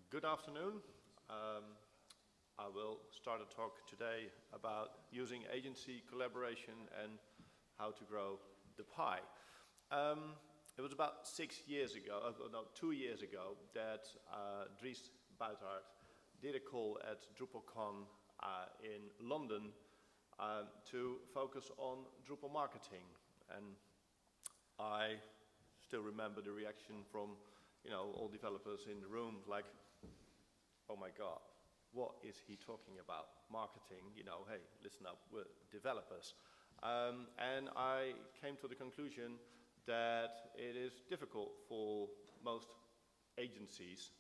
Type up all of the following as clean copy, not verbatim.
Good afternoon. I will start a talk today about using agency collaboration and how to grow the pie. It was about 2 years ago that Dries Buitaert did a call at DrupalCon in London to focus on Drupal marketing. And I still remember the reaction from all developers in the room, like, oh my God, what is he talking about? Marketing, hey, listen up, we're developers. And I came to the conclusion that it is difficult for most agencies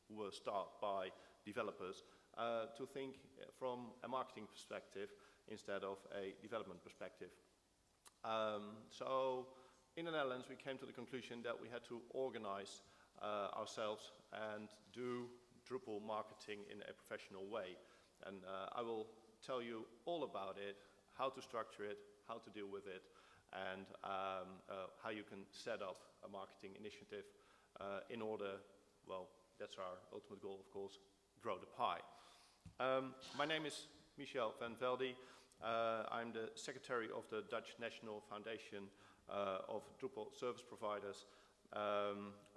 who were started by developers to think from a marketing perspective instead of a development perspective. So in the Netherlands, we came to the conclusion that we had to organize ourselves and do Drupal marketing in a professional way. And I will tell you all about it, how to structure it, how to deal with it, and how you can set up a marketing initiative in order, well, that's our ultimate goal, of course, grow the pie. My name is Michel van Velde. I'm the secretary of the Dutch National Foundation of Drupal Service Providers.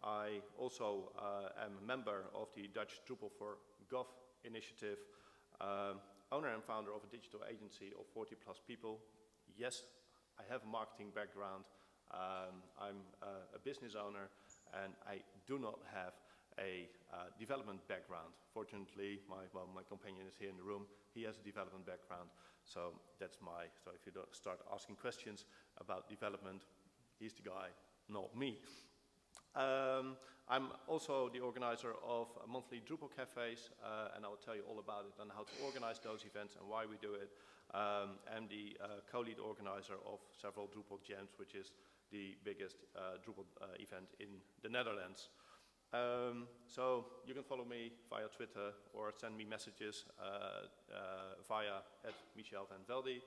I also am a member of the Dutch Drupal for Gov initiative, owner and founder of a digital agency of 40+ people. Yes, I have a marketing background. I'm a business owner, and I do not have a development background. Fortunately, my companion is here in the room. He has a development background, so that's so if you don't start asking questions about development, he's the guy, not me. I'm also the organizer of monthly Drupal cafes, and I will tell you all about it and how to organize those events and why we do it. I'm the co-lead organizer of several Drupal Jams, which is the biggest Drupal event in the Netherlands. So you can follow me via Twitter or send me messages via @MichelVanVelde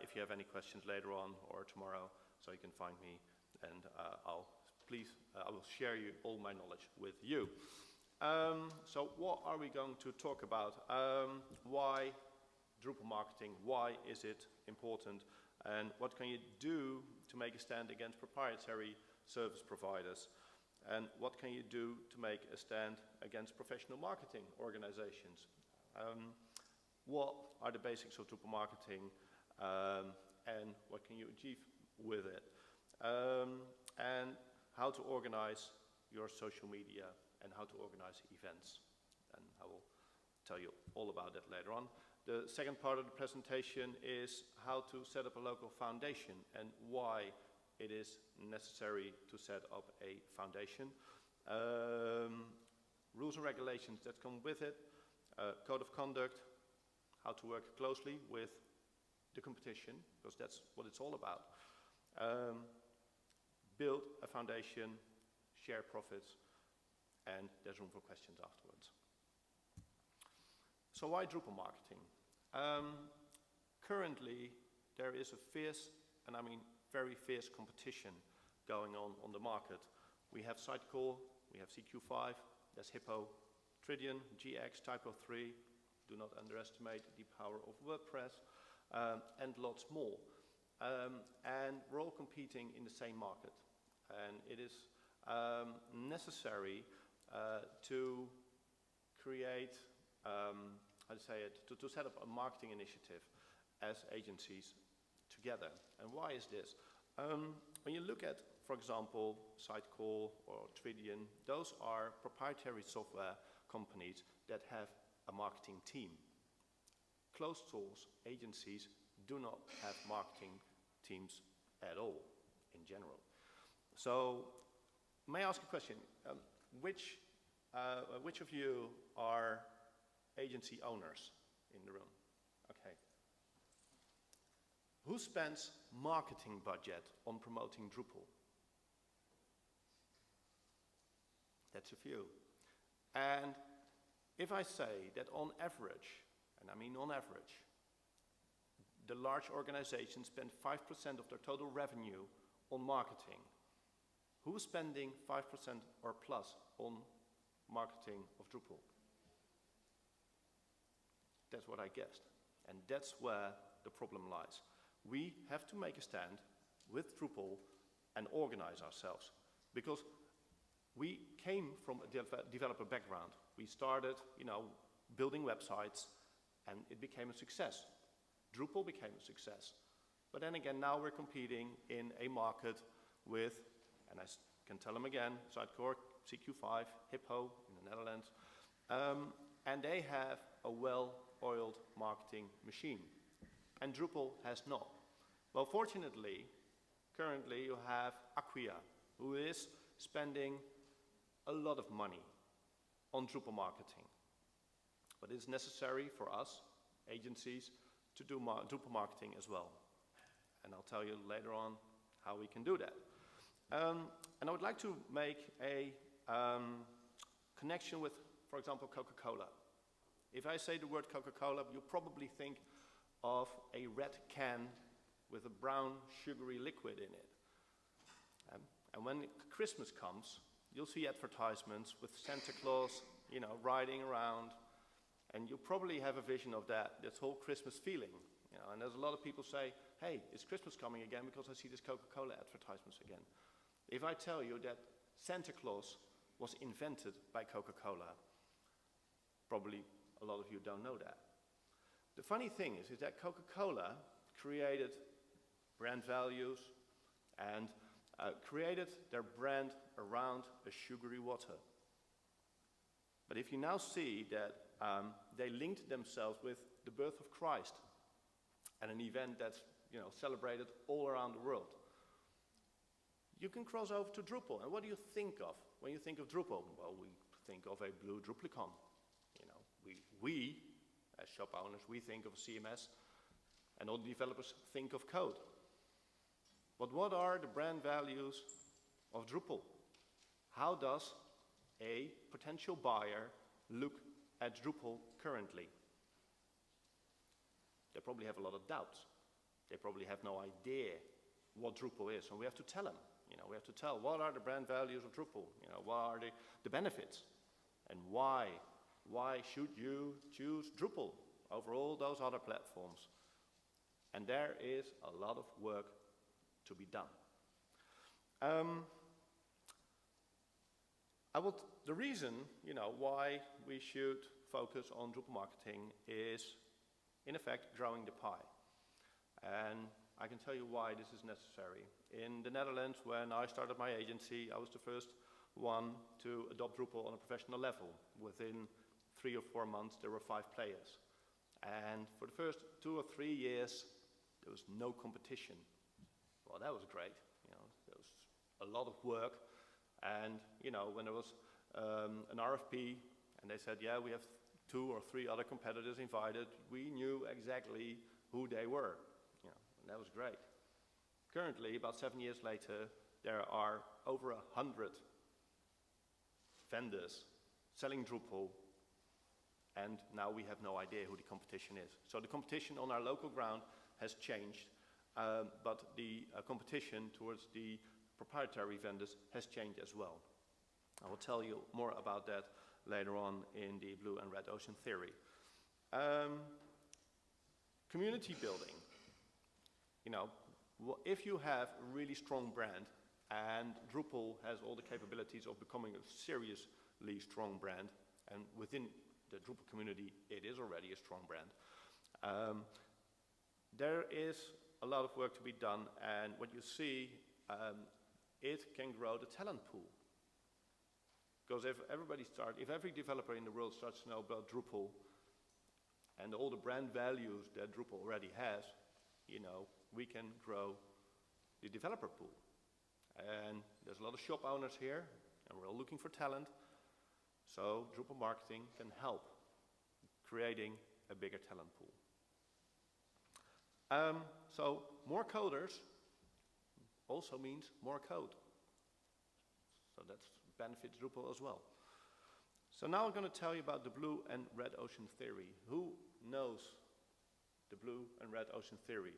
if you have any questions later on or tomorrow, so you can find me, and I will share all my knowledge with you. So what are we going to talk about? Why Drupal marketing? Why is it important? And what can you do to make a stand against proprietary service providers? And what can you do to make a stand against professional marketing organizations? What are the basics of Drupal marketing, and what can you achieve with it? And how to organize your social media and how to organize events. And I will tell you all about that later on. The second part of the presentation is how to set up a local foundation and why it is necessary to set up a foundation. Rules and regulations that come with it, code of conduct, how to work closely with the competition, because that's what it's all about. Build a foundation, share profits, and there's room for questions afterwards. So why Drupal marketing? Currently, there is a fierce, and I mean very fierce competition going on the market. We have Sitecore, we have CQ5, there's Hippo, Tridion, GX, Typo3, do not underestimate the power of WordPress, and lots more. And we're all competing in the same market. And it is necessary to create, to set up a marketing initiative as agencies together. And why is this? When you look at, for example, Sitecore or Tridion, those are proprietary software companies that have a marketing team. Closed source agencies do not have marketing teams at all, in general. So, may I ask a question? Which of you are agency owners in the room? Okay. Who spends marketing budget on promoting Drupal? That's a few. And if I say that on average, and I mean on average, the large organizations spend 5% of their total revenue on marketing, who's spending 5% or plus on marketing of Drupal. That's what I guessed. And that's where the problem lies. We have to make a stand with Drupal and organize ourselves. Because we came from a developer background. We started, building websites, and it became a success. Drupal became a success. But then again, now we're competing in a market with, and I can tell them again, Sitecore, CQ5, Hippo in the Netherlands, and they have a well-oiled marketing machine. And Drupal has not. Well, fortunately, currently you have Acquia, who is spending a lot of money on Drupal marketing. But it's necessary for us, agencies, to do Drupal marketing as well. And I'll tell you later on how we can do that. And I would like to make a connection with, for example, Coca-Cola. If I say the word Coca-Cola, you probably think of a red can with a brown sugary liquid in it. And when Christmas comes, you'll see advertisements with Santa Claus, riding around, and you probably have a vision of this whole Christmas feeling. And there's a lot of people say, hey, is Christmas coming again because I see this Coca-Cola advertisements again. If I tell you that Santa Claus was invented by Coca-Cola, probably a lot of you don't know that. The funny thing is that Coca-Cola created brand values and created their brand around a sugary water. But if you now see that they linked themselves with the birth of Christ and an event that's celebrated all around the world, you can cross over to Drupal. And what do you think of when you think of Drupal? Well, we think of a blue DrupalCon. We, as shop owners, we think of a CMS, and all the developers think of code. But what are the brand values of Drupal? How does a potential buyer look at Drupal currently? They probably have a lot of doubts. They probably have no idea what Drupal is, and we have to tell them. We have to tell what are the brand values of Drupal. What are the benefits, and why should you choose Drupal over all those other platforms? And there is a lot of work to be done. The reason, why we should focus on Drupal marketing is, in effect, growing the pie. And I can tell you why this is necessary. In the Netherlands, when I started my agency, I was the first one to adopt Drupal on a professional level. Within 3 or 4 months, there were 5 players. And for the first 2 or 3 years, there was no competition. Well, that was great. There was a lot of work. And, when there was an RFP, and they said, yeah, we have 2 or 3 other competitors invited, we knew exactly who they were. And that was great. Currently, about 7 years later, there are over 100 vendors selling Drupal, and now we have no idea who the competition is. So the competition on our local ground has changed, but the competition towards the proprietary vendors has changed as well. I will tell you more about that later on in the Blue and Red Ocean theory. Community building. If you have a really strong brand, and Drupal has all the capabilities of becoming a seriously strong brand, and within the Drupal community it is already a strong brand, there is a lot of work to be done, and what you see, it can grow the talent pool. Because if every developer in the world starts to know about Drupal and all the brand values that Drupal already has, we can grow the developer pool. And there's a lot of shop owners here, and we're all looking for talent. So Drupal marketing can help creating a bigger talent pool. So more coders also means more code. So that benefits Drupal as well. So now I'm going to tell you about the Blue and Red Ocean theory. Who knows the Blue and Red Ocean theory?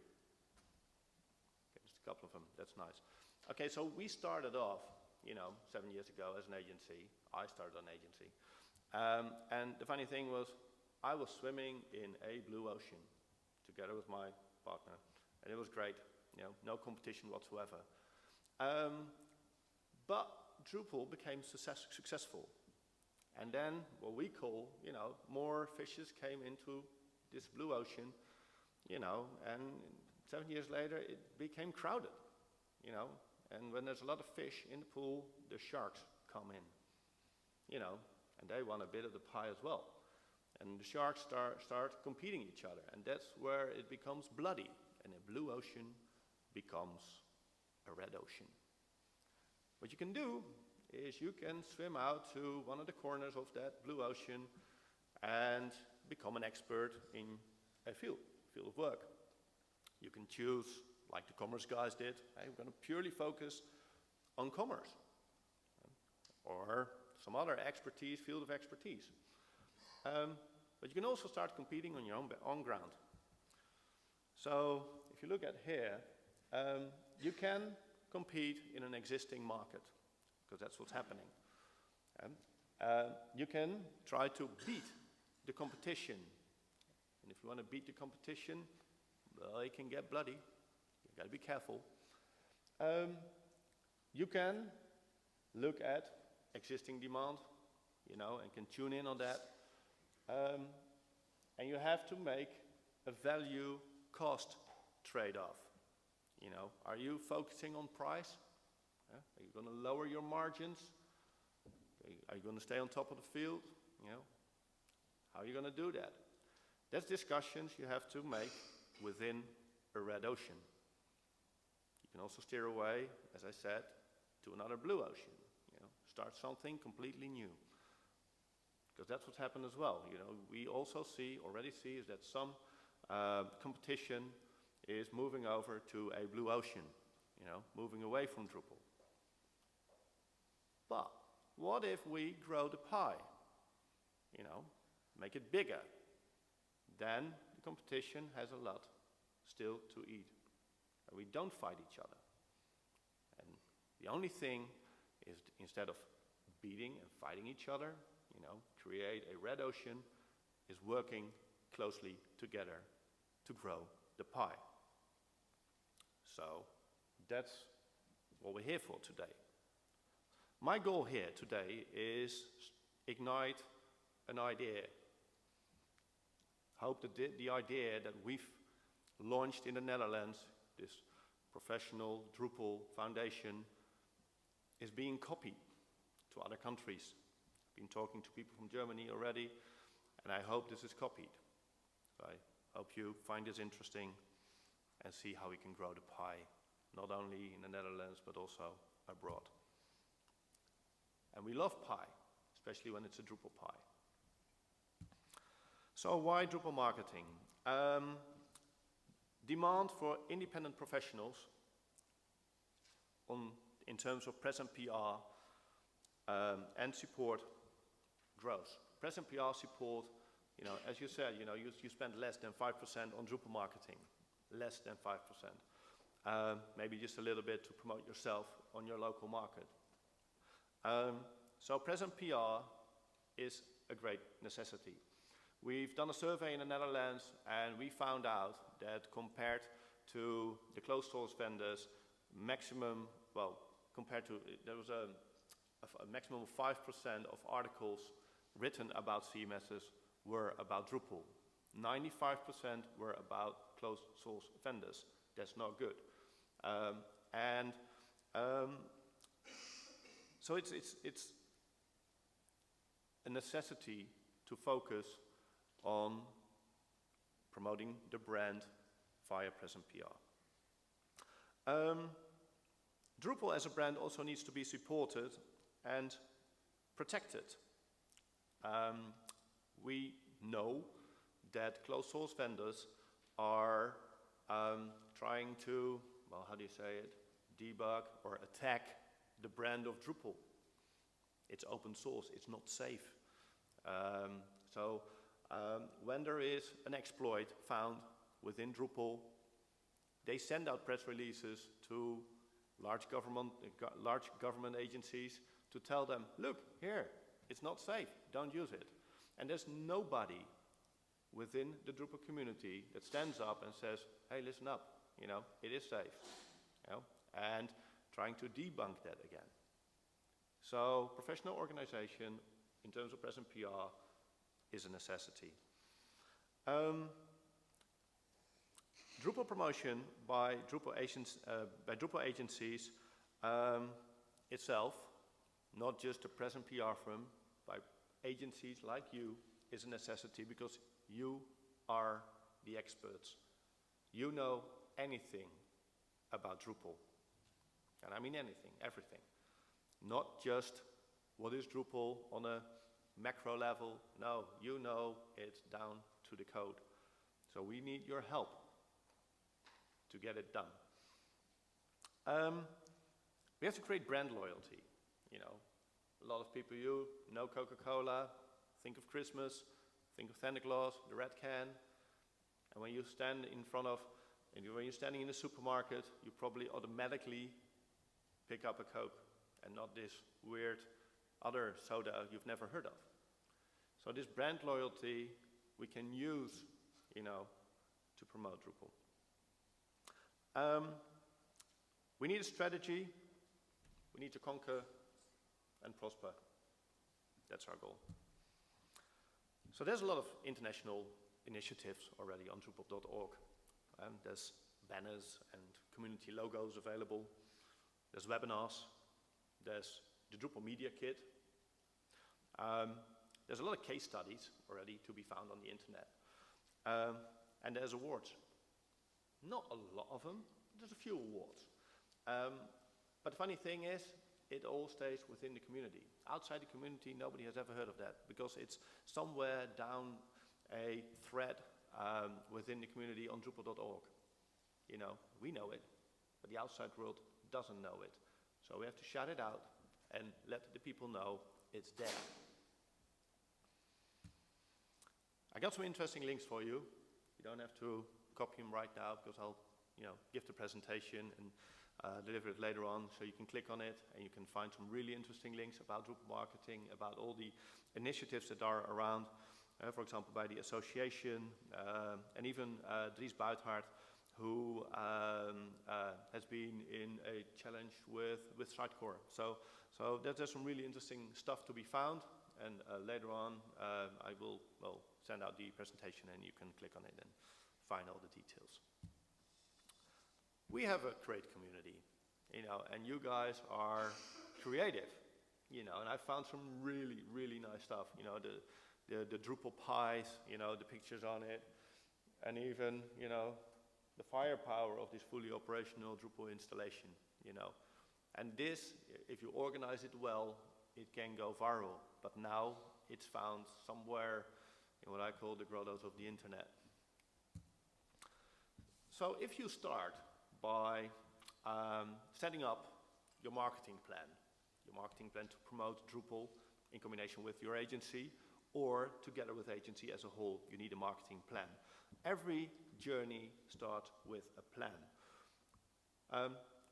Okay, just a couple of them, that's nice. Okay, so we started off you know, 7 years ago as an agency. I started an agency. And the funny thing was, I was swimming in a blue ocean together with my partner, and it was great, you know, no competition whatsoever. But Drupal became successful. And then what we call, you know, more fishes came into this blue ocean, you know, and 7 years later it became crowded, you know. And when there's a lot of fish in the pool, the sharks come in, you know, and they want a bit of the pie as well. And the sharks start competing each other, and that's where it becomes bloody, and a blue ocean becomes a red ocean. What you can do is you can swim out to one of the corners of that blue ocean and become an expert in a field of work. You can choose, like the commerce guys did, hey, we're going to purely focus on commerce, or some other expertise, field of expertise. But you can also start competing on your own ground. So if you look at here, you can compete in an existing market, because that's what's happening. You can try to beat the competition. And if you want to beat the competition, well, it can get bloody. You've got to be careful. You can look at existing demand, you know, and can tune in on that. And you have to make a value-cost trade-off. You know, are you focusing on price? Are you going to lower your margins? Are you going to stay on top of the field? You know, how are you going to do that? That's discussions you have to make within a red ocean. You can also steer away, as I said, to another blue ocean. You know, start something completely new. Because that's what's happened as well. You know, we also already see is that some competition is moving over to a blue ocean, you know, moving away from Drupal. But what if we grow the pie? You know, make it bigger. Then the competition has a lot still to eat. And we don't fight each other. And the only thing is, instead of beating and fighting each other, you know, create a red ocean, is working closely together to grow the pie. So that's what we're here for today. My goal here today is ignite an idea. Hope that the idea that we've launched in the Netherlands, this professional Drupal foundation, is being copied to other countries. I've been talking to people from Germany already, and I hope this is copied. So I hope you find this interesting and see how we can grow the pie, not only in the Netherlands, but also abroad. And we love pie, especially when it's a Drupal pie. So why Drupal marketing? Demand for independent professionals in terms of press and PR and support grows. Press and PR support, you know, as you said, you know, you spend less than 5% on Drupal marketing. Less than 5%. Maybe just a little bit to promote yourself on your local market. So press and PR is a great necessity. We've done a survey in the Netherlands, and we found out that compared to the closed source vendors, maximum, well, compared to, there was a maximum of 5% of articles written about CMSs were about Drupal. 95% were about closed source vendors. That's not good. So it's a necessity to focus on promoting the brand via press and PR. Drupal as a brand also needs to be supported and protected. We know that closed source vendors are trying to, well, how do you say it, debug or attack the brand of Drupal. It's open source, it's not safe. When there is an exploit found within Drupal, they send out press releases to large government agencies to tell them, look, here, it's not safe, don't use it. And there's nobody within the Drupal community that stands up and says, hey, listen up, it is safe, and trying to debunk that again. So professional organization in terms of press and PR is a necessity. Drupal promotion by Drupal agencies itself, not just a press and PR firm, by agencies like you, is a necessity because you are the experts. You know anything about Drupal. And I mean anything, everything. Not just what is Drupal on a macro level. No, you know it down to the code. So we need your help to get it done. We have to create brand loyalty. A lot of people, know Coca-Cola, think of Christmas, think of Santa Claus, the red can. And when you stand in front of, when you're standing in the supermarket, you probably automatically pick up a Coke and not this weird other soda you've never heard of. So this brand loyalty we can use, to promote Drupal. We need a strategy. We need to conquer and prosper. That's our goal. So there's a lot of international initiatives already on Drupal.org. There's banners and community logos available. There's webinars. There's the Drupal Media Kit. There's a lot of case studies already to be found on the internet. And there's awards. Not a lot of them. There's a few awards. But the funny thing is, it all stays within the community. Outside the community, nobody has ever heard of that because it's somewhere down a thread within the community on Drupal.org. We know it, but the outside world doesn't know it. So we have to shout it out and let the people know it's there. I got some interesting links for you. You don't have to copy them right now because I'll give the presentation and deliver it later on, so you can click on it and you can find some really interesting links about Drupal marketing, about all the initiatives that are around, for example, by the association, and even Dries Buithart, who has been in a challenge with Sitecore. So there's some really interesting stuff to be found, and later on I will send out the presentation and you can click on it and find all the details. We have a great community, and you guys are creative, and I found some really, really nice stuff, the Drupal pies, the pictures on it, and even, the firepower of this fully operational Drupal installation, And this, if you organize it well, it can go viral, but now it's found somewhere in what I call the grottos of the internet. So if you start by setting up your marketing plan to promote Drupal in combination with your agency, or together with agency as a whole, you need a marketing plan. Every journey starts with a plan.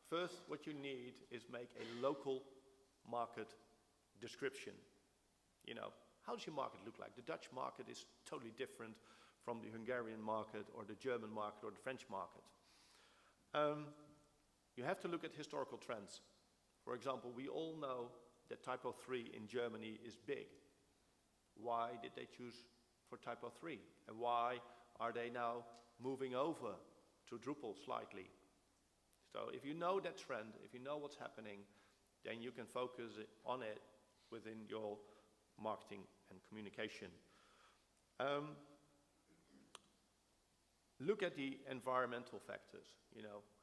First, what you need is make a local market description. How does your market look like? The Dutch market is totally different from the Hungarian market or the German market or the French market. You have to look at historical trends. For example, we all know that Typo 3 in Germany is big. Why did they choose for Typo 3? And why are they now moving over to Drupal slightly? So if you know that trend, if you know what's happening, then you can focus on it within your marketing and communication. Look at the environmental factors.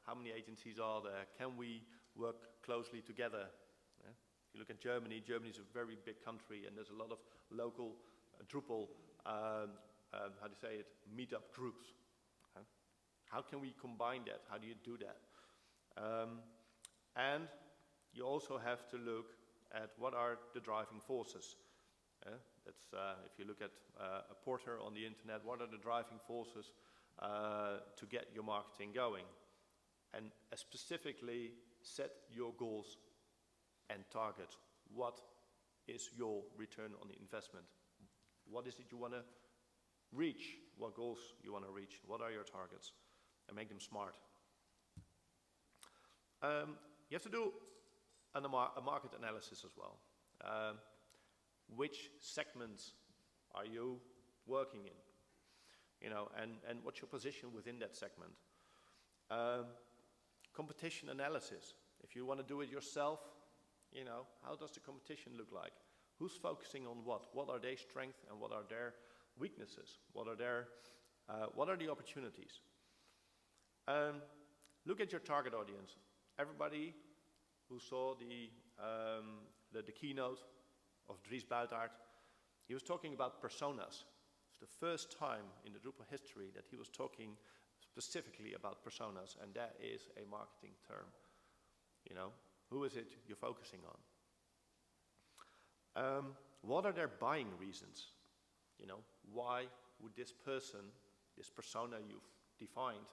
How many agencies are there? Can we work closely together? If you look at Germany, Germany is a very big country, and there's a lot of local Drupal, how do you say it, meetup groups. How can we combine that? How do you do that? And you also have to look at what are the driving forces. That's if you look at a porter on the internet, what are the driving forces to get your marketing going? And specifically set your goals and targets. What is your return on the investment? What is it you want to reach? What goals you want to reach? What are your targets? And make them smart. You have to do a market analysis as well. Which segments are you working in? You know, and what's your position within that segment? Competition analysis. If you want to do it yourself, you know, how does the competition look like? Who's focusing on what? What are their strengths and what are their weaknesses? What are the opportunities? Look at your target audience. Everybody who saw the keynote of Dries Buitaert, he was talking about personas. It's the first time in the Drupal history that he was talking specifically about personas, and that is a marketing term. You know, who is it you're focusing on? What are their buying reasons? You know, why would this person, this persona you've defined,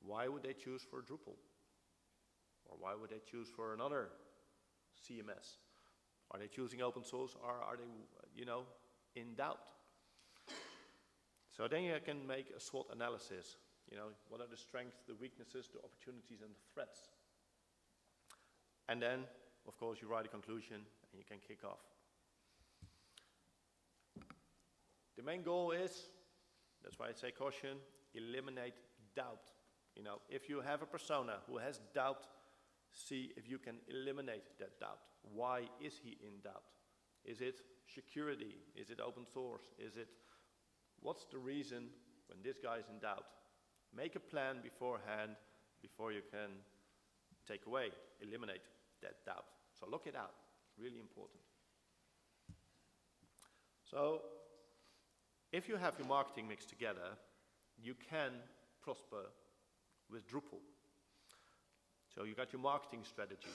why would they choose for Drupal? Or why would they choose for another CMS? Are they choosing open source, or are they, you know, in doubt? So then you can make a SWOT analysis. You know, what are the strengths, the weaknesses, the opportunities, and the threats? And then, of course, you write a conclusion and you can kick off. The main goal is, that's why I say caution, eliminate doubt. You know, if you have a persona who has doubt, see if you can eliminate that doubt. Why is he in doubt? Is it security? Is it open source? What's the reason when this guy is in doubt? Make a plan beforehand before you can take away, eliminate that doubt. So look it out, it's really important. So if you have your marketing mix together, you can prosper with Drupal. So you got your marketing strategy,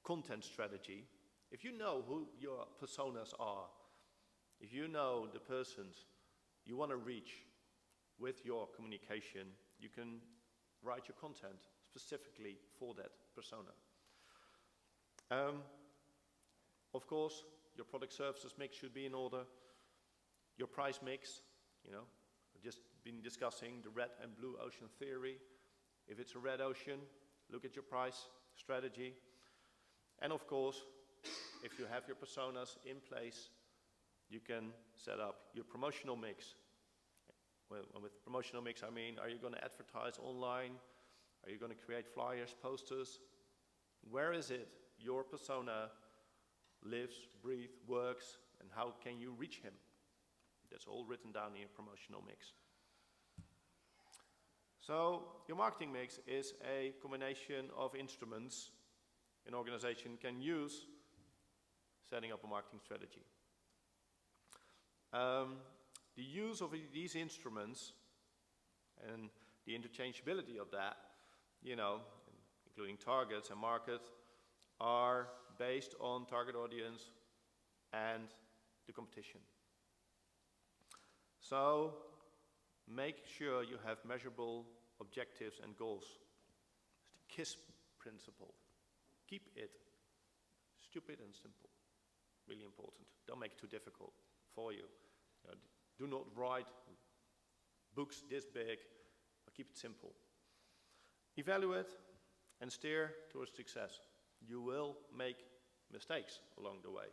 content strategy. If you know who your personas are, if you know the persons you want to reach with your communication, you can write your content specifically for that persona. Of course, your product services mix should be in order. Your price mix, you know, I've just been discussing the red and blue ocean theory. If it's a red ocean, look at your price strategy. And of course, if you have your personas in place, you can set up your promotional mix. Well, with promotional mix, I mean, are you going to advertise online? Are you going to create flyers, posters? Where is it your persona lives, breathes, works, and how can you reach him? That's all written down in your promotional mix. So your marketing mix is a combination of instruments an organization can use setting up a marketing strategy. The use of these instruments and the interchangeability of that, you know, including targets and market, are based on target audience and the competition. So make sure you have measurable objectives and goals. It's the KISS principle. Keep it stupid and simple. Really important. Don't make it too difficult for you. Do not write books this big, but keep it simple. Evaluate and steer towards success. You will make mistakes along the way.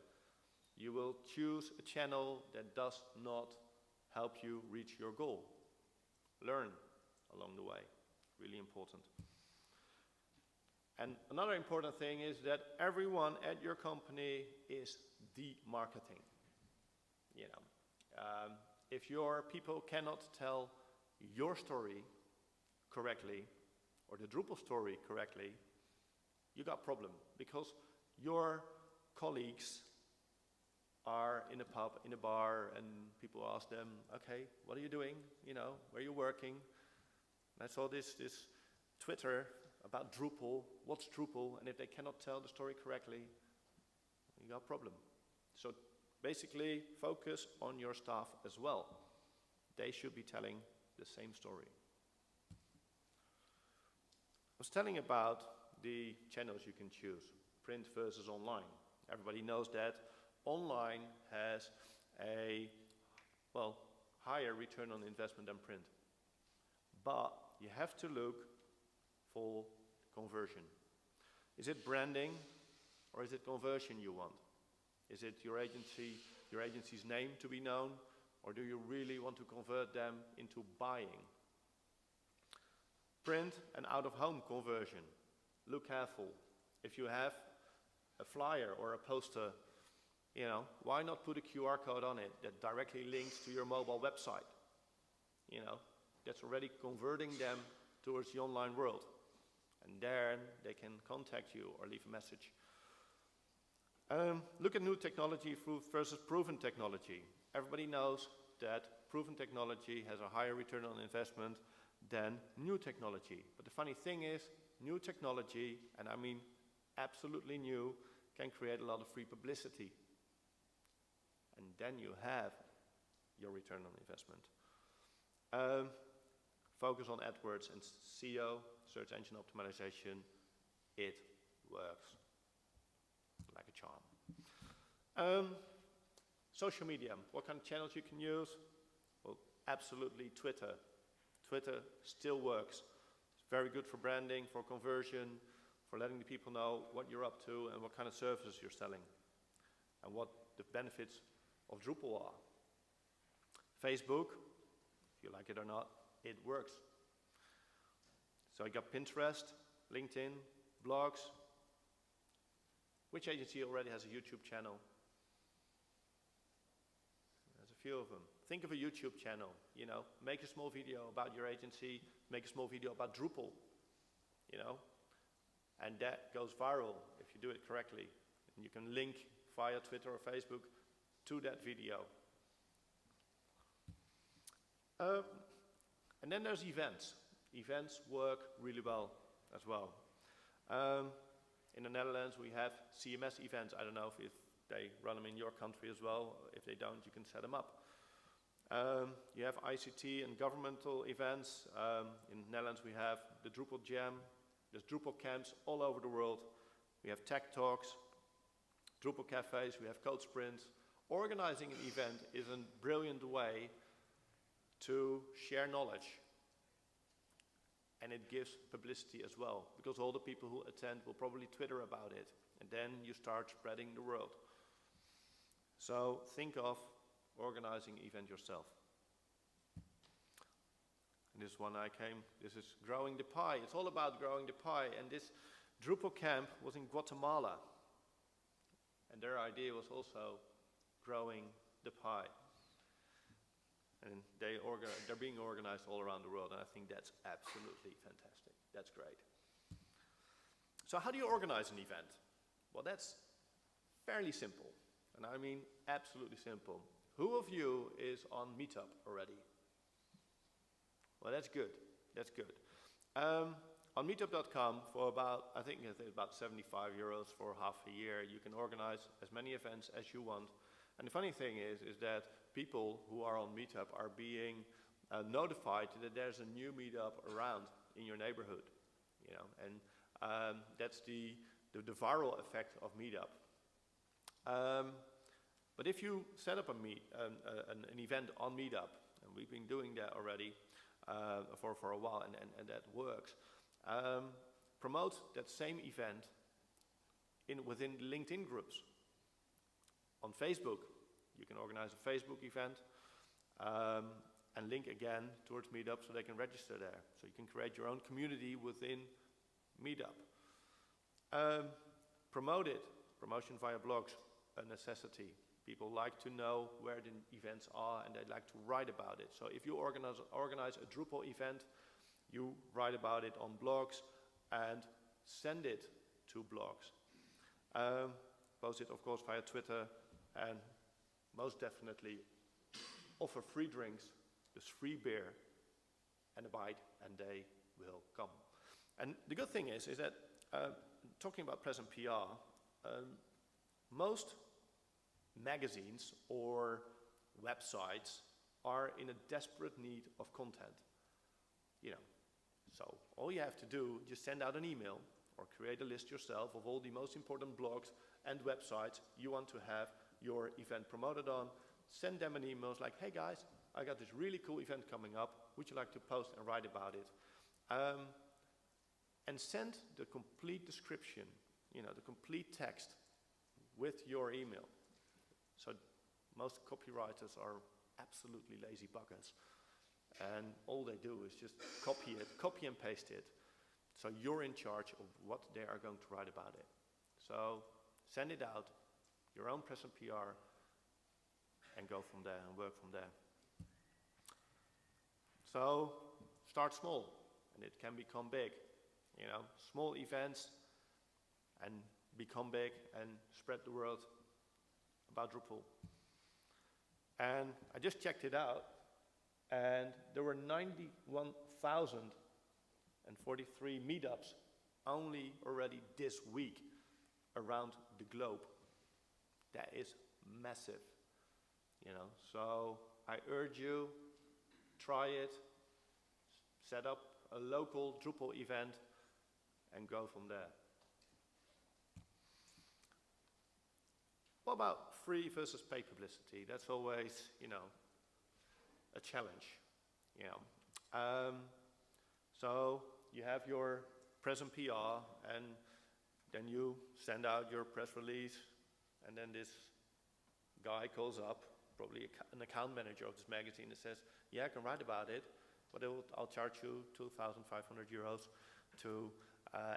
You will choose a channel that does not help you reach your goal. Learn along the way. Really important. And another important thing is that everyone at your company is the marketing. You know, if your people cannot tell your story correctly or the Drupal story correctly, you got a problem, because your colleagues are in a pub, in a bar, and people ask them, okay, what are you doing? You know, where are you working? And I saw this Twitter about Drupal, what's Drupal? And if they cannot tell the story correctly, you got a problem. So basically, focus on your staff as well. They should be telling the same story. was telling about the channels you can choose, print versus online. Everybody knows that online has a, well, higher return on investment than print. But you have to look for conversion. Is it branding or is it conversion you want? Is it your agency's name to be known, or do you really want to convert them into buying? Print and out-of-home conversion. Look careful. If you have a flyer or a poster, you know, why not put a QR code on it that directly links to your mobile website? You know, that's already converting them towards the online world. And then they can contact you or leave a message. Look at new technology versus proven technology. Everybody knows that proven technology has a higher return on investment than new technology. But the funny thing is, new technology, and I mean absolutely new, can create a lot of free publicity. And then you have your return on investment. Focus on AdWords and SEO, search engine optimization. It works like a charm. Social media, what kind of channels you can use? Well, absolutely Twitter. Twitter still works. It's very good for branding, for conversion, for letting the people know what you're up to and what kind of services you're selling, and what the benefits of Drupal are. Facebook, if you like it or not, it works. So I got Pinterest, LinkedIn, blogs. Which agency already has a YouTube channel? There's a few of them. Think of a YouTube channel, you know, make a small video about your agency, make a small video about Drupal, you know, and that goes viral if you do it correctly. And you can link via Twitter or Facebook to that video. And then there's events. Events work really well as well. In the Netherlands we have CMS events. I don't know if they run them in your country as well. If they don't, you can set them up. You have ICT and governmental events. In the Netherlands we have the Drupal Jam. There's Drupal camps all over the world. We have tech talks, Drupal cafes, we have code sprints. Organizing an event is a brilliant way to share knowledge. And it gives publicity as well, because all the people who attend will probably Twitter about it. And then you start spreading the word. So think of organizing an event yourself. And this one this is growing the pie. It's all about growing the pie. And this Drupal camp was in Guatemala. And their idea was also growing the pie. And they're being organized all around the world, and I think that's absolutely fantastic. That's great. So how do you organize an event? Well, that's fairly simple, and I mean absolutely simple. Who of you is on Meetup already? Well, that's good. That's good. On meetup.com for about, I think it's about 75 euros for half a year, you can organize as many events as you want. And the funny thing is that people who are on Meetup are being notified that there's a new Meetup around in your neighborhood, you know, and that's the viral effect of Meetup. But if you set up an event on Meetup, and we've been doing that already for a while, and that works, promote that same event within LinkedIn groups. On Facebook, you can organize a Facebook event and link again towards Meetup so they can register there. So you can create your own community within Meetup. Promote it. Promotion via blogs, a necessity. People like to know where the events are and they like to write about it. So if you organize a Drupal event, you write about it on blogs and send it to blogs. Post it, of course, via Twitter. And most definitely offer free drinks, there's free beer and a bite, and they will come. And the good thing is that, talking about present PR, most magazines or websites are in a desperate need of content. You know, So all you have to do, just send out an email or create a list yourself of all the most important blogs and websites you want to have your event promoted on. Send them an email like, hey guys, I got this really cool event coming up. Would you like to post and write about it? And send the complete description, the complete text with your email. So most copywriters are absolutely lazy buggers. And all they do is just copy and paste it. So you're in charge of what they are going to write about it. So send it out, your own press and PR, and go from there and work from there. So start small, and it can become big. Small events and become big and spread the word about Drupal. And I just checked it out, and there were 91,043 meetups only already this week around the globe. That is massive, So I urge you, try it, set up a local Drupal event, and go from there. What about free versus paid publicity? That's always, a challenge. So you have your press and PR, and then you send out your press release, and then this guy calls up, probably an account manager of this magazine, and says, yeah, I can write about it, but I'll charge you 2,500 euros to,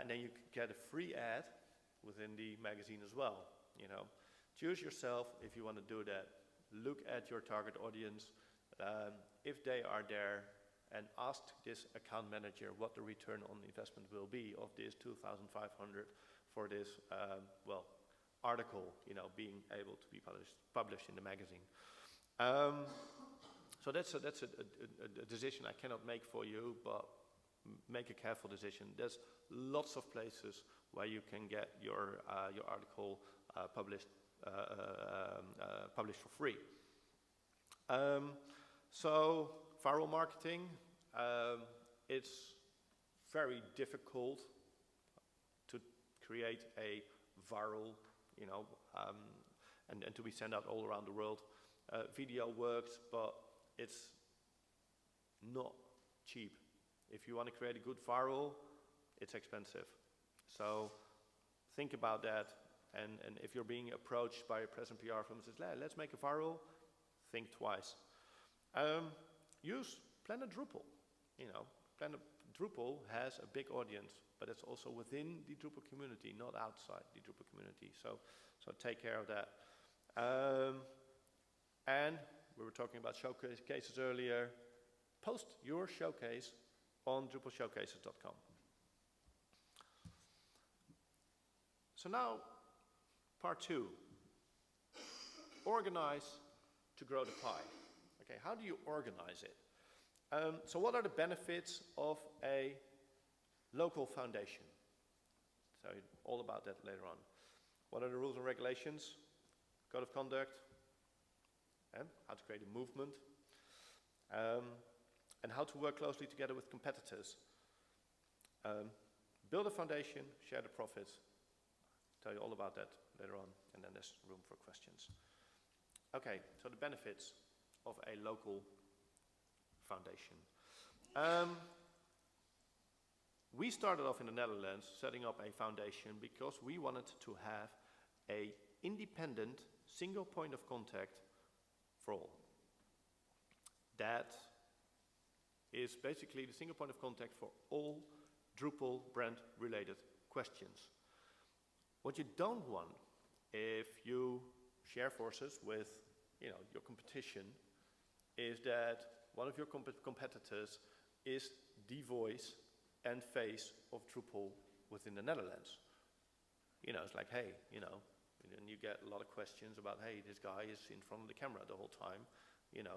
and then you get a free ad within the magazine as well. Choose yourself if you want to do that. Look at your target audience, if they are there, and ask this account manager what the return on investment will be of this 2,500 for this, article, being able to be published in the magazine. So that's a decision I cannot make for you, but make a careful decision. There's lots of places where you can get your article published for free. So viral marketing, it's very difficult to create a viral, and to be sent out all around the world. Video works, but it's not cheap. If you want to create a good viral, it's expensive. So think about that. And if you're being approached by a press and PR firm and says, let's make a viral, think twice. Use Planet Drupal. Planet Drupal has a big audience, but it's also within the Drupal community, not outside the Drupal community. So take care of that. And we were talking about showcase cases earlier. Post your showcase on DrupalShowcases.com. So now, part 2. Organize to grow the pie. Okay, how do you organize it? So what are the benefits of a local foundation? So all about that later on. What are the rules and regulations? Code of conduct. How to create a movement. And how to work closely together with competitors. Build a foundation, share the profits. Tell you all about that later on, and then there's room for questions. Okay, so the benefits of a local foundation. We started off in the Netherlands setting up a foundation because we wanted to have an independent single point of contact for all. That is basically the single point of contact for all Drupal brand related questions. What you don't want if you share forces with your competition is that one of your competitors is the voice and face of Drupal within the Netherlands. It's like, hey, and you get a lot of questions about, hey, this guy is in front of the camera the whole time,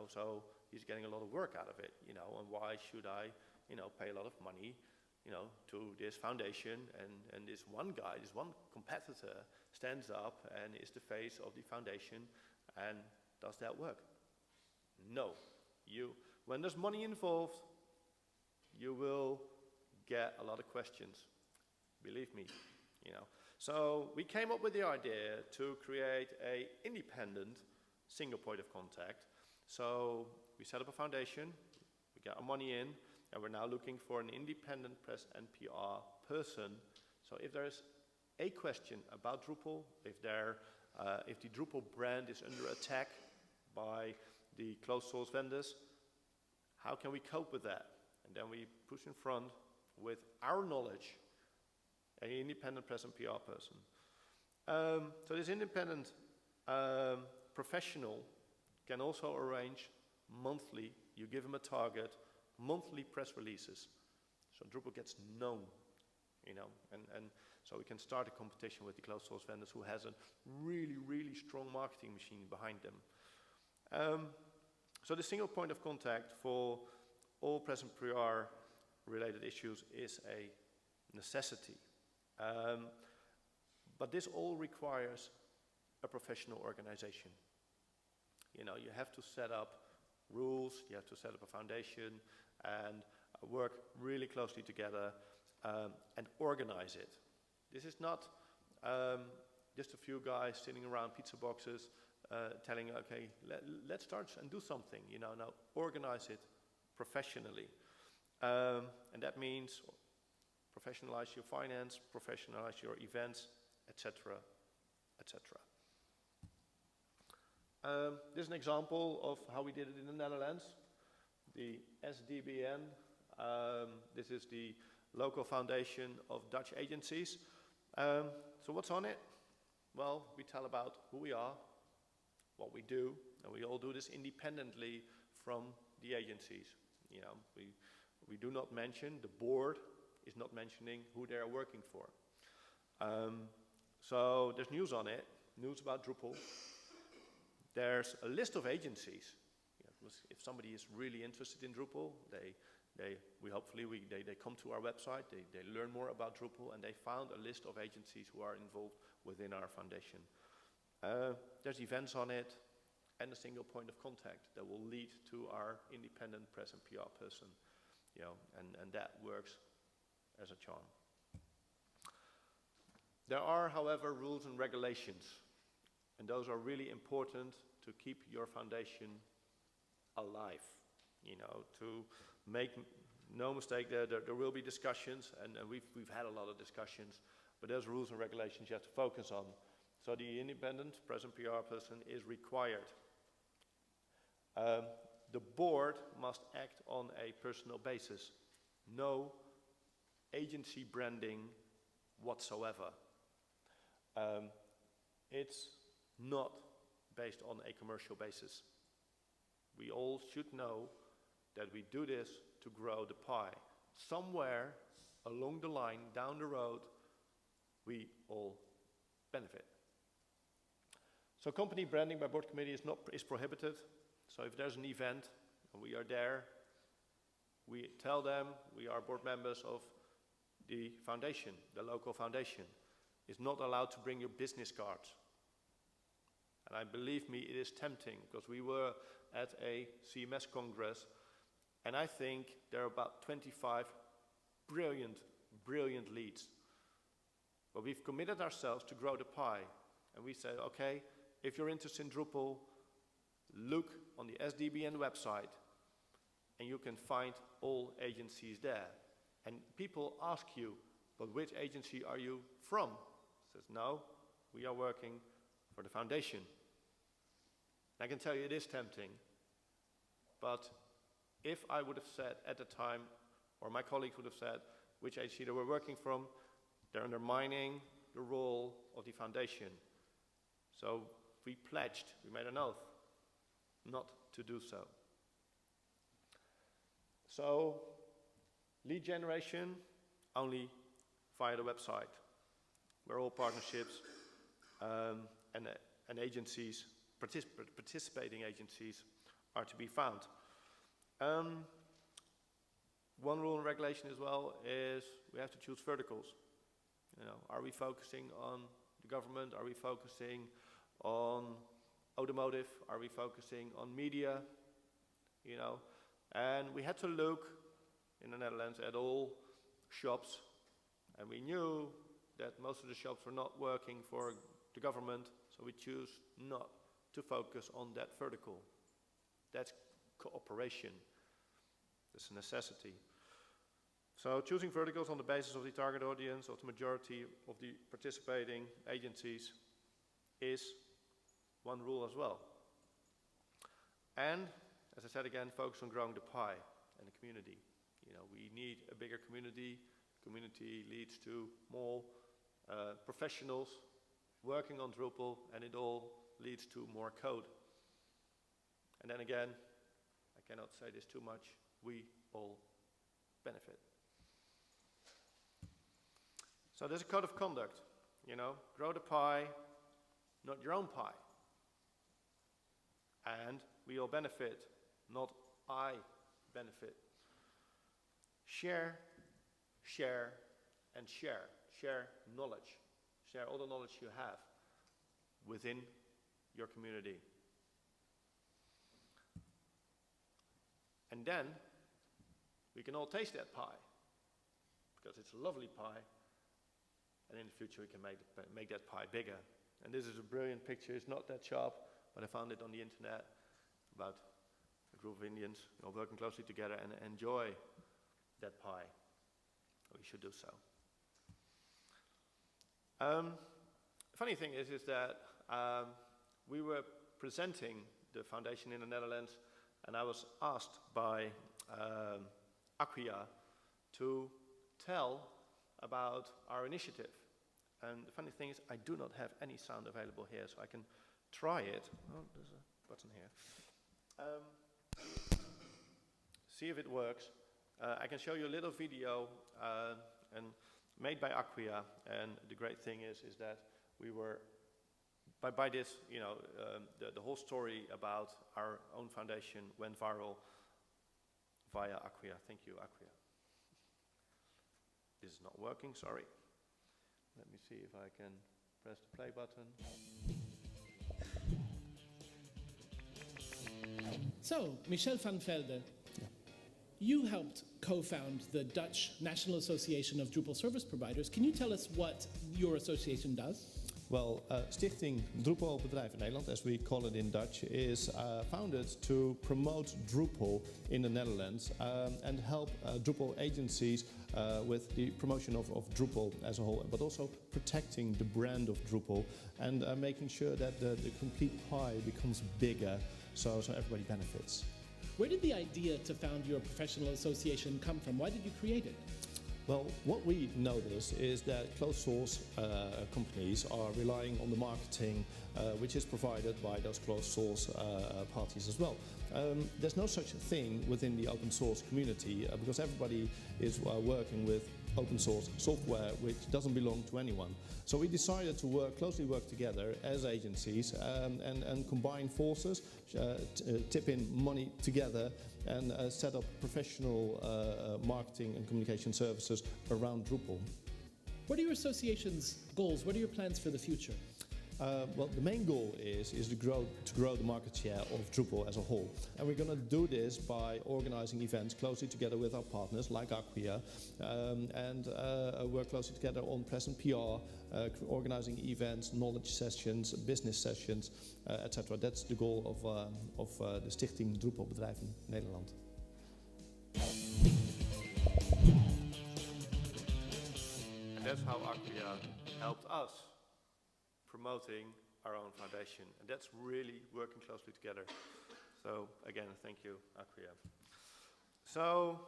so he's getting a lot of work out of it, and why should I, pay a lot of money, to this foundation, and this one guy, this one competitor stands up and is the face of the foundation, and does that work? No. When there's money involved, you will get a lot of questions, believe me, you know. So we came up with the idea to create a independent single point of contact. So we set up a foundation, we got our money in, and we're now looking for an independent press and PR person. So if there's a question about Drupal, if the Drupal brand is under attack by the closed source vendors, how can we cope with that? And then we push in front with our knowledge, an independent press and PR person. So this independent professional can also arrange monthly, you give him a target, monthly press releases. So Drupal gets known, you know, and so we can start a competition with the closed source vendors who has a really, really strong marketing machine behind them. So the single point of contact for all press and PR related issues is a necessity. But this all requires a professional organization. You know, you have to set up rules, you have to set up a foundation and work really closely together and organize it. This is not just a few guys sitting around pizza boxes telling, okay, let's start and do something, you know, now organize it professionally. And that means professionalize your finance, professionalize your events, etc., etc. This is an example of how we did it in the Netherlands. The SDBN, this is the local foundation of Dutch agencies. So what's on it? Well, we tell about who we are, what we do, and we all do this independently from the agencies. You know, we do not mention, the board is not mentioning who they are working for. So there's news on it, news about Drupal. There's a list of agencies. If somebody is really interested in Drupal, they come to our website, they learn more about Drupal, and they found a list of agencies who are involved within our foundation. There's events on it, and a single point of contact that will lead to our independent press and PR person, you know, and that works as a charm. There are, however, rules and regulations, and those are really important to keep your foundation alive. You know, to make no mistake, there will be discussions, and we've had a lot of discussions, but there's rules and regulations you have to focus on. So the independent press and PR person is required. The board must act on a personal basis. No agency branding whatsoever. It's not based on a commercial basis. We all should know that we do this to grow the pie. Somewhere along the line, down the road, we all benefit. So company branding by board committee is prohibited. So if there's an event and we are there, we tell them we are board members of the foundation, the local foundation. It's not allowed to bring your business cards. And believe me, it is tempting, because we were at a CMS Congress, and I think there are about 25 brilliant leads. But we've committed ourselves to grow the pie, and we said, okay, if you're interested in Drupal, look on the SDBN website, and you can find all agencies there. And people ask you, but which agency are you from? Says, no, we are working for the foundation. I can tell you it is tempting, but if I would have said at the time, or my colleagues would have said, which agency they were working from, they're undermining the role of the foundation. So we pledged, we made an oath, not to do so. So lead generation, only via the website, where all partnerships and agencies, participating agencies, are to be found. One rule and regulation as well is we have to choose verticals. You know, are we focusing on the government? Are we focusing on automotive? Are we focusing on media? You know, and we had to look in the Netherlands at all shops, and we knew that most of the shops were not working for the government, so we choose not to focus on that vertical. That's cooperation. That's a necessity. So choosing verticals on the basis of the target audience of the majority of the participating agencies is one rule as well. And, as I said again, focus on growing the pie and the community. You know, we need a bigger community. Community leads to more professionals working on Drupal, and it all leads to more code. And then again, I cannot say this too much, we all benefit. So there's a code of conduct, you know, grow the pie, not your own pie. And we all benefit, not I benefit. Share, share, and share. Share knowledge. Share all the knowledge you have within your community. And then we can all taste that pie, because it's a lovely pie, and in the future we can make that pie bigger. And this is a brilliant picture. It's not that sharp, but I found it on the internet about a group of Indians, you know, working closely together and enjoy that pie. We should do so. The funny thing is that we were presenting the foundation in the Netherlands, and I was asked by Acquia to tell about our initiative. And the funny thing is, I do not have any sound available here, so I can try it. Oh, there's a button here. See if it works. I can show you a little video and made by Acquia, and the great thing is that we were, by this, you know, the whole story about our own foundation went viral via Acquia. Thank you, Acquia. This is not working, sorry. Let me see if I can press the play button. So, Michel van Velde, you helped co-found the Dutch National Association of Drupal Service Providers. Can you tell us what your association does? Well, Stichting Drupal Bedrijven Nederland, as we call it in Dutch, is founded to promote Drupal in the Netherlands and help Drupal agencies with the promotion of Drupal as a whole, but also protecting the brand of Drupal and making sure that the complete pie becomes bigger so everybody benefits. Where did the idea to found your professional association come from? Why did you create it? Well, what we notice is that closed source companies are relying on the marketing which is provided by those closed source parties as well. There's no such thing within the open source community because everybody is working with open source software which doesn't belong to anyone. So we decided to closely work together as agencies and combine forces, tip in money together and set up professional marketing and communication services around Drupal. What are your association's goals? What are your plans for the future? Well, the main goal is to grow the market share of Drupal as a whole. And we're going to do this by organizing events closely together with our partners like Acquia and work closely together on press and PR, organizing events, knowledge sessions, business sessions, etc. That's the goal of the Stichting Drupal Bedrijven Nederland. And that's how Acquia helped us promoting our own foundation, and that's really working closely together. So again, thank you, Acquia. So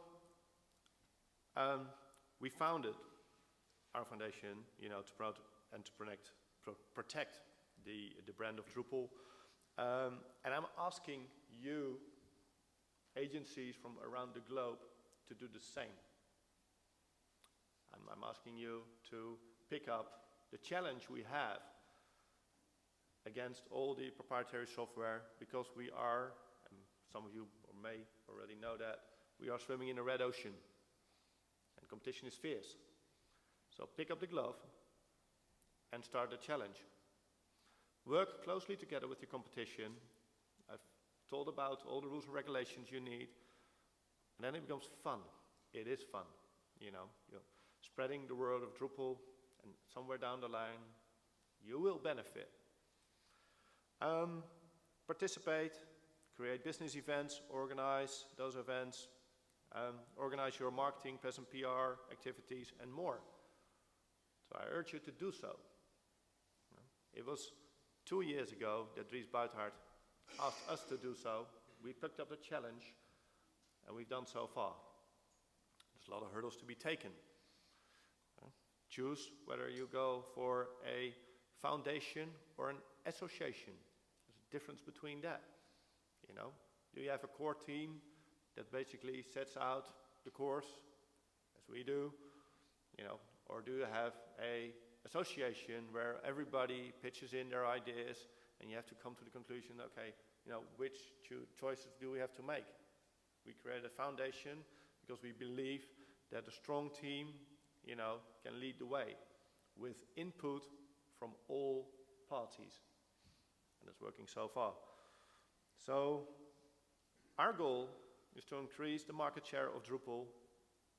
we founded our foundation, you know, to promote and to protect the brand of Drupal, and I'm asking you, agencies from around the globe, to do the same. I'm asking you to pick up the challenge we have against all the proprietary software, because we are, and some of you may already know that, we are swimming in a red ocean and competition is fierce. So pick up the glove and start the challenge. Work closely together with your competition. I've told about all the rules and regulations you need, and then it becomes fun. It is fun. spreading the word of Drupal, and somewhere down the line, you will benefit. Participate, create business events, organize those events, organize your marketing, press and PR activities, and more. So I urge you to do so. It was 2 years ago that Dries Buithaert asked us to do so. We picked up the challenge, and we've done so far. There's a lot of hurdles to be taken. Choose whether you go for a foundation or an association. There's a difference between that. Do you have a core team that basically sets out the course, as we do, or do you have a association where everybody pitches in their ideas, and you have to come to the conclusion, okay, which choices do we have to make? We create a foundation because we believe that a strong team, can lead the way with input from all parties. And it's working so far. So our goal is to increase the market share of Drupal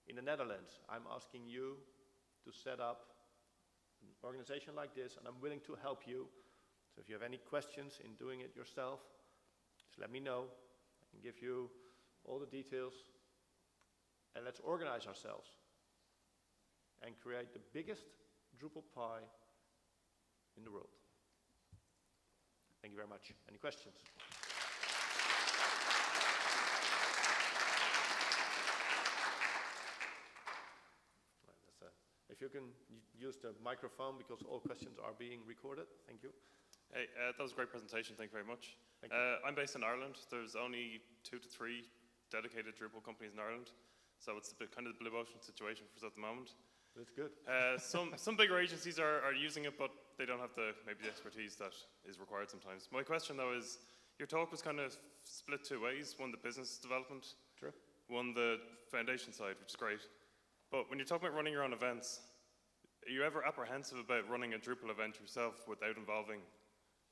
in the Netherlands. I'm asking you to set up an organization like this, and I'm willing to help you. So if you have any questions in doing it yourself, just let me know. I can give you all the details, and let's organize ourselves and create the biggest Drupal pie in the world. Thank you very much. Any questions? If you can use the microphone, because all questions are being recorded. Thank you. Hey, that was a great presentation. Thank you very much. Thank you. I'm based in Ireland. There's only 2 to 3 dedicated Drupal companies in Ireland. So it's a bit kind of the blue ocean situation for us at the moment. That's good. Some bigger agencies are using it, but they don't have maybe the expertise that is required sometimes. My question though is, your talk was kind of split 2 ways. One, the business development. True. One, the foundation side, which is great. But when you're talking about running your own events, are you ever apprehensive about running a Drupal event yourself without involving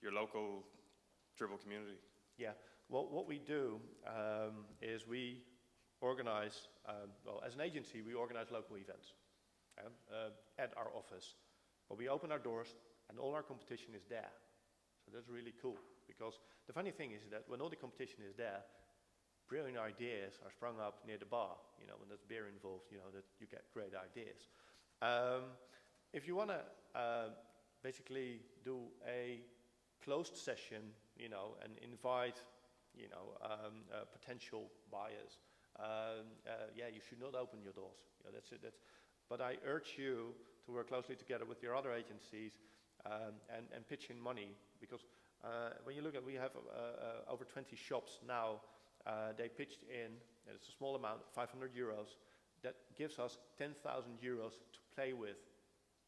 your local Drupal community? Yeah. Well, what we do is we organize, as an agency, we organize local events at our office. But we open our doors, and all our competition is there. So that's really cool, because the funny thing is that when all the competition is there, brilliant ideas are sprung up near the bar. When there's beer involved, that you get great ideas. If you want to basically do a closed session, and invite, potential buyers, you should not open your doors. That's it. But I urge you to work closely together with your other agencies and pitch in money, because when you look at, we have over 20 shops now. They pitched in, and it's a small amount, 500 euros. That gives us 10,000 euros to play with,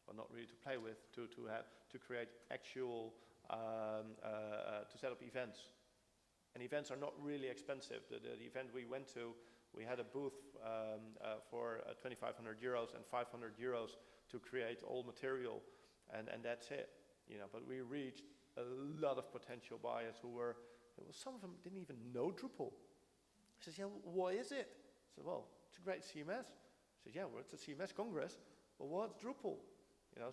or not really to play with, to create actual, to set up events. And events are not really expensive. The event we went to, we had a booth for 2,500 euros and 500 euros to create all material, and that's it. But we reached a lot of potential buyers who were, some of them didn't even know Drupal. I said, what is it? I said, well, it's a great CMS. I said, it's a CMS Congress. Well, what's Drupal?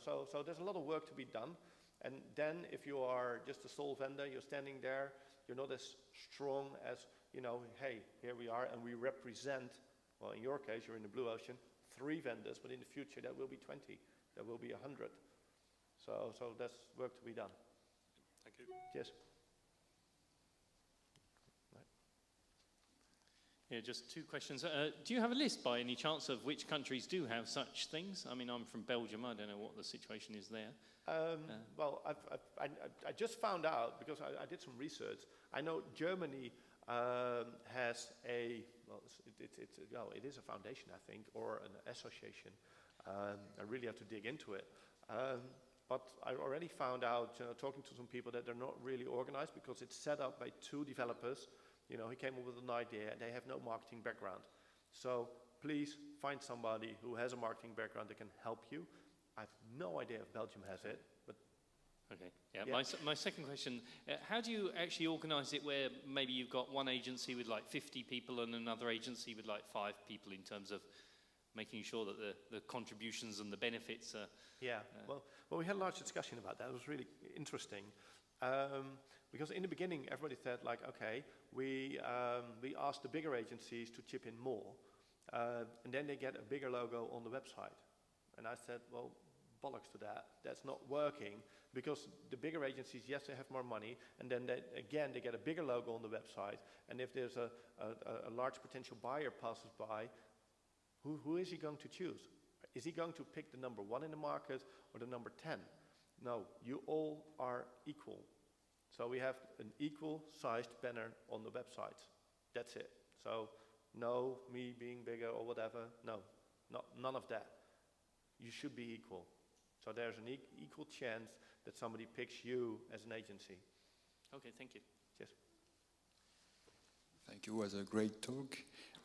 So there's a lot of work to be done. And then if you are just a sole vendor, you're standing there, you're not as strong as, hey, here we are, and we represent, well, in your case, you're in the blue ocean, 3 vendors, but in the future, there will be 20, there will be 100. So there's work to be done. Thank you. Yes. Yeah, just 2 questions. Do you have a list by any chance of which countries do have such things? I mean, I'm from Belgium. I don't know what the situation is there. Well, I just found out, because I did some research. I know Germany has a, well, it is a foundation, I think, or an association. I really have to dig into it. But I already found out, talking to some people, that they're not really organized, because it's set up by 2 developers. He came up with an idea, and they have no marketing background. So please find somebody who has a marketing background that can help you. I have no idea if Belgium has it, but... Okay, yeah. My second question, how do you actually organize it where maybe you've got one agency with like 50 people and another agency with like 5 people, in terms of making sure that the contributions and the benefits are... Yeah, well, we had a large discussion about that. It was really interesting. Because in the beginning, everybody said, like, okay, we asked the bigger agencies to chip in more, and then they get a bigger logo on the website. And I said, well, bollocks to that. That's not working, because the bigger agencies, yes, they have more money, and then they get a bigger logo on the website, and if there's a large potential buyer passes by, who is he going to choose? Is he going to pick the number 1 in the market or the number 10? No, you all are equal. So we have an equal-sized banner on the website. That's it. So no, me being bigger or whatever. No, none of that. You should be equal. So there's an equal chance that somebody picks you as an agency. Okay, thank you. Yes. Thank you. It was a great talk.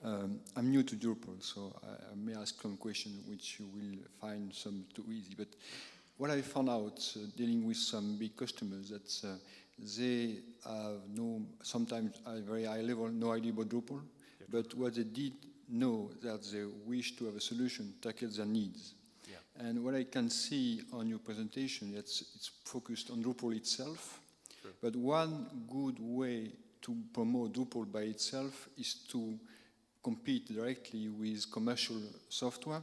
I'm new to Drupal, so I may ask some questions which you will find some too easy. But what I found out dealing with some big customers that they have sometimes at a very high level, no idea about Drupal, yep. But what they did know that they wish to have a solution tackle their needs. Yeah. And what I can see on your presentation, it's focused on Drupal itself. Sure. But one good way to promote Drupal by itself is to compete directly with commercial software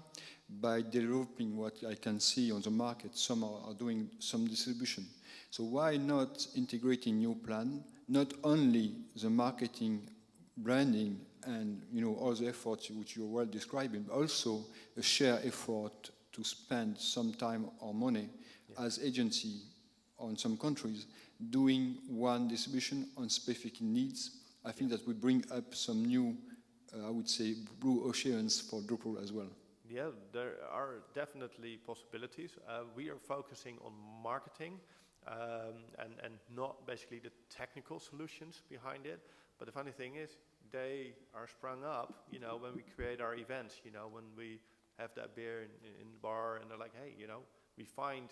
by developing what I can see on the market. Some are doing some distribution. So why not integrating new plan, not only the marketing, branding, and all the efforts which you're well describing, but also a shared effort to spend some time or money as agency on some countries doing one distribution on specific needs. I think that would bring up some new, I would say, blue oceans for Drupal as well. Yeah, there are definitely possibilities. We are focusing on marketing and not basically the technical solutions behind it. But the funny thing is, they are sprung up, when we create our events, when we have that beer in the bar, and they're like, hey, we find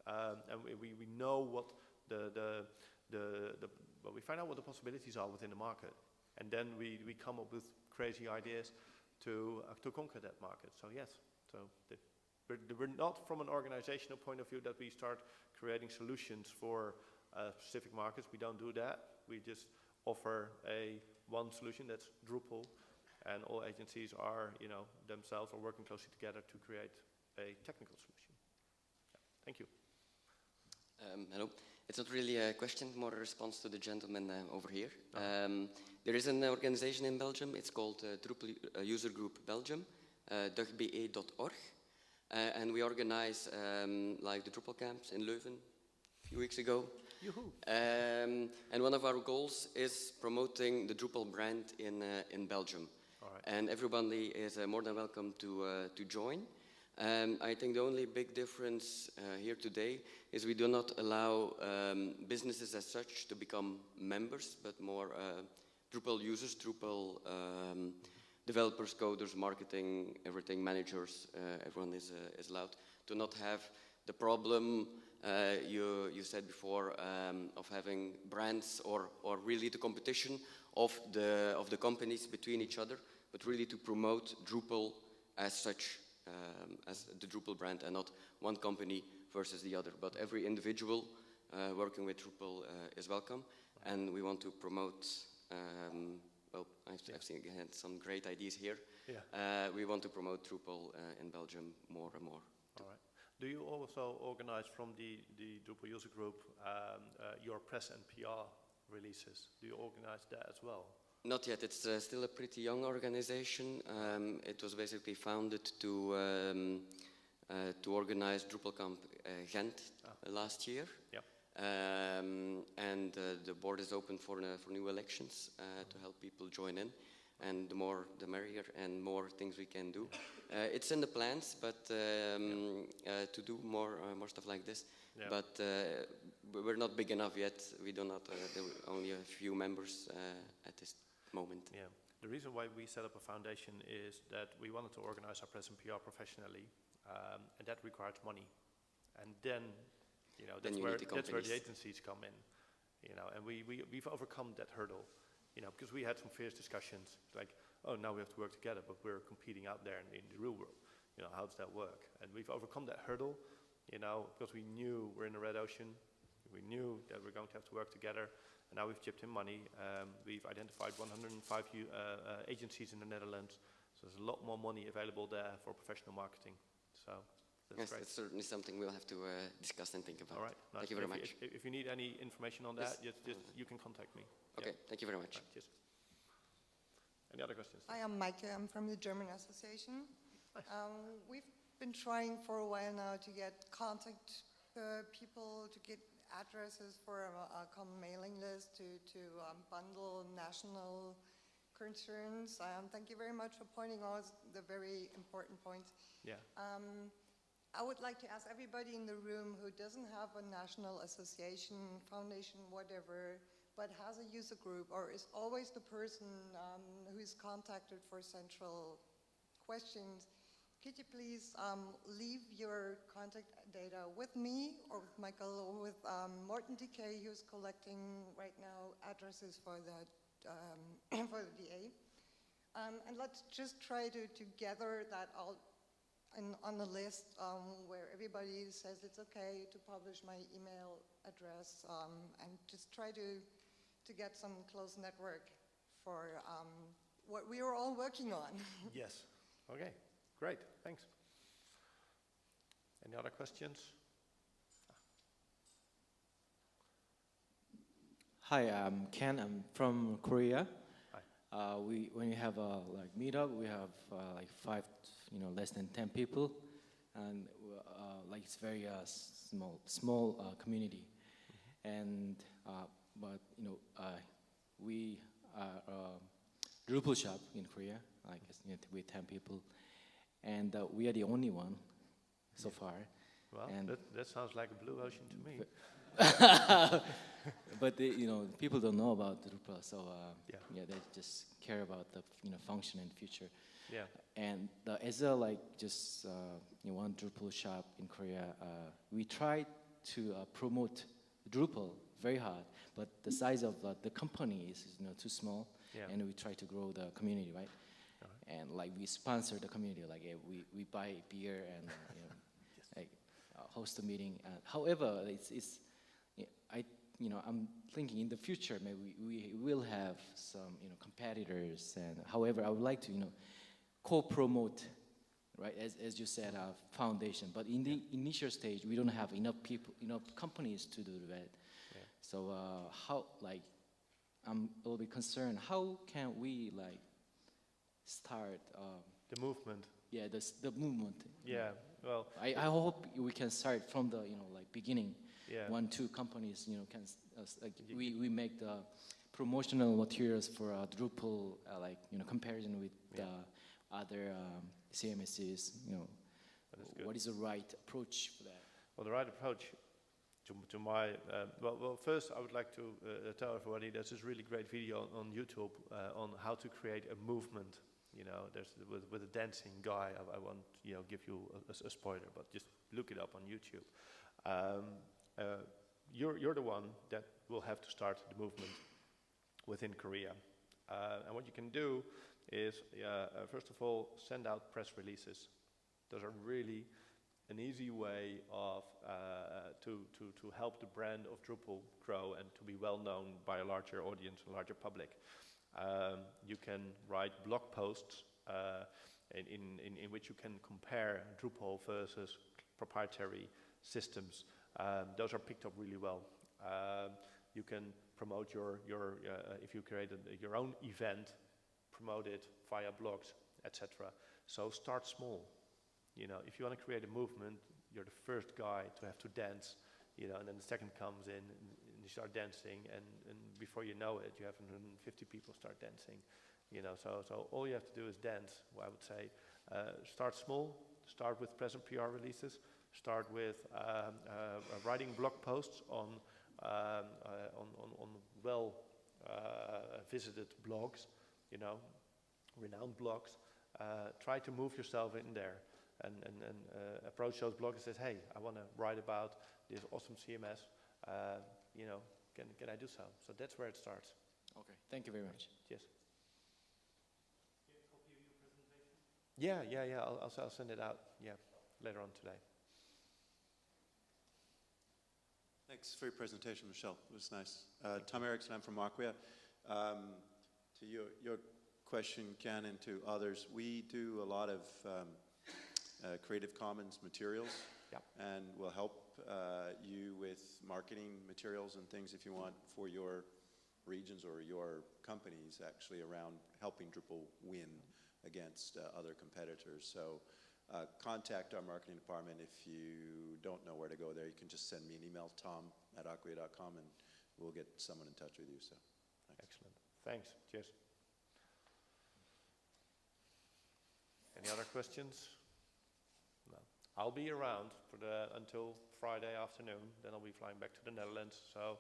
and we know what we find out what the possibilities are within the market, and then we come up with crazy ideas to conquer that market. So yes, we're not from an organizational point of view that we start creating solutions for specific markets. We don't do that. We just offer one solution, that's Drupal, and all agencies are, themselves are working closely together to create a technical solution. Yeah. Thank you. Hello. It's not really a question, more a response to the gentleman over here. There is an organization in Belgium. It's called Drupal User Group Belgium, dugbe.org. And we organize like the Drupal camps in Leuven a few weeks ago. And one of our goals is promoting the Drupal brand in Belgium. All right. And everybody is more than welcome to join. I think the only big difference here today is we do not allow businesses as such to become members, but more Drupal users, Drupal developers, coders, marketing, everything, managers, everyone is allowed to not have the problem you said before of having brands or really the competition of the companies between each other, but really to promote Drupal as such, as the Drupal brand, and not one company versus the other. But every individual working with Drupal is welcome, and we want to promote. Well, I've seen again some great ideas here. Yeah. We want to promote Drupal in Belgium more and more. All right. Do you also organize from the Drupal user group your press and PR releases? Do you organize that as well? Not yet. It's still a pretty young organization. It was basically founded to organize DrupalCon Ghent last year. Yep. And the board is open for new elections to help people join in. And the more the merrier, and more things we can do. It's in the plans, but to do more stuff like this. Yeah. But we're not big enough yet. We do not. There are only a few members at this moment. Yeah. The reason why we set up a foundation is that we wanted to organize our press and PR professionally, and that requires money. And then, that's where the agencies come in. And we've overcome that hurdle. You know, because we had some fierce discussions, like, oh, now we have to work together, but we're competing out there in the real world. You know, how does that work? And we've overcome that hurdle, you know, because we knew we're in the red ocean. We knew that we're going to have to work together. And now we've chipped in money. We've identified 105 agencies in the Netherlands. So there's a lot more money available there for professional marketing. So that's Yes, great. that's certainly something we'll have to discuss and think about. All right. Nice. Thank you very much. If you need any information on that, you can contact me. Okay, thank you very much. Right, cheers. Any other questions? Hi, I'm Maaike. I'm from the German Association. We've been trying for a while now to get contact people, to get addresses for a common mailing list, to bundle national concerns. Thank you very much for pointing out the very important points. Yeah. I would like to ask everybody in the room who doesn't have a national association, foundation, whatever, but has a user group or is always the person who is contacted for central questions, could you please leave your contact data with me or with Michael or with Morten DK, who's collecting right now addresses for the DA. And let's just try to gather that all on the list where everybody says it's okay to publish my email address and just try to get some close network for what we are all working on. Yes. Okay. Great. Thanks. Any other questions? Hi, I'm Ken. I'm from Korea. Hi. When we have a meetup, we have like 5, less than 10 people, and it's very small community. And but we are a Drupal shop in Korea, with 10 people, and we are the only one so far. Well, and that sounds like a blue ocean to me. But people don't know about Drupal, so Yeah. they just care about the function and future. Yeah. And as a one Drupal shop in Korea, we try to promote Drupal very hard, but the size of the company is too small, Yeah. and we try to grow the community, right? And we sponsor the community, we buy beer and host a meeting. However, I'm thinking in the future maybe we will have some competitors, and however I would like to co-promote, right, as you said, our foundation, but in the initial stage we don't have enough people, enough companies to do that. Yeah. So I'm a little bit concerned, how can we start The movement. yeah, the movement. Yeah. Well. I hope we can start from the beginning. Yeah. 1, 2 companies can we make the promotional materials for Drupal comparison with other CMSs. What is the right approach for that? Well, the right approach to my well, first I would like to tell everybody there's this really great video on YouTube on how to create a movement. There's with a dancing guy. I won't give you a spoiler, but just look it up on YouTube. You're the one that will have to start the movement within Korea, and what you can do is first of all send out press releases. Those are really an easy way of to help the brand of Drupal grow and to be well known by a larger audience, a larger public. You can write blog posts in which you can compare Drupal versus proprietary systems. Those are picked up really well. You can promote your if you create your own event, promote it via blogs, etc. So start small. If you want to create a movement, you're the first guy to have to dance, and then the second comes in and you start dancing, and before you know it, you have 150 people start dancing. So all you have to do is dance. I would say, start small. Start with present PR releases. Start with writing blog posts on well visited blogs, renowned blogs. Try to move yourself in there and approach those blogs and say, hey, I want to write about this awesome CMS. Can I do so? So that's where it starts. Okay, thank you very much. Yes. Yeah, I'll send it out, later on today. Thanks for your presentation, Michelle. It was nice. Tom Erickson, I'm from Acquia. To your question, Ken, and to others, we do a lot of Creative Commons materials, and we'll help you with marketing materials and things if you want for your regions or your companies, actually, around helping Drupal win against other competitors. So contact our marketing department if you don't know where to go there. You can just send me an email, tom@acquia.com, and we'll get someone in touch with you. So, thanks. Excellent. Thanks. Cheers. Any other questions? No. I'll be around for until Friday afternoon. Then I'll be flying back to the Netherlands. So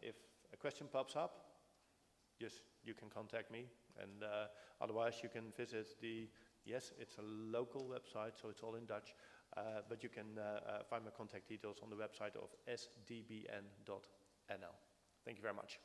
if a question pops up, you can contact me. And otherwise, you can visit it's a local website, so it's all in Dutch. But you can find my contact details on the website of sdbn.nl. Thank you very much.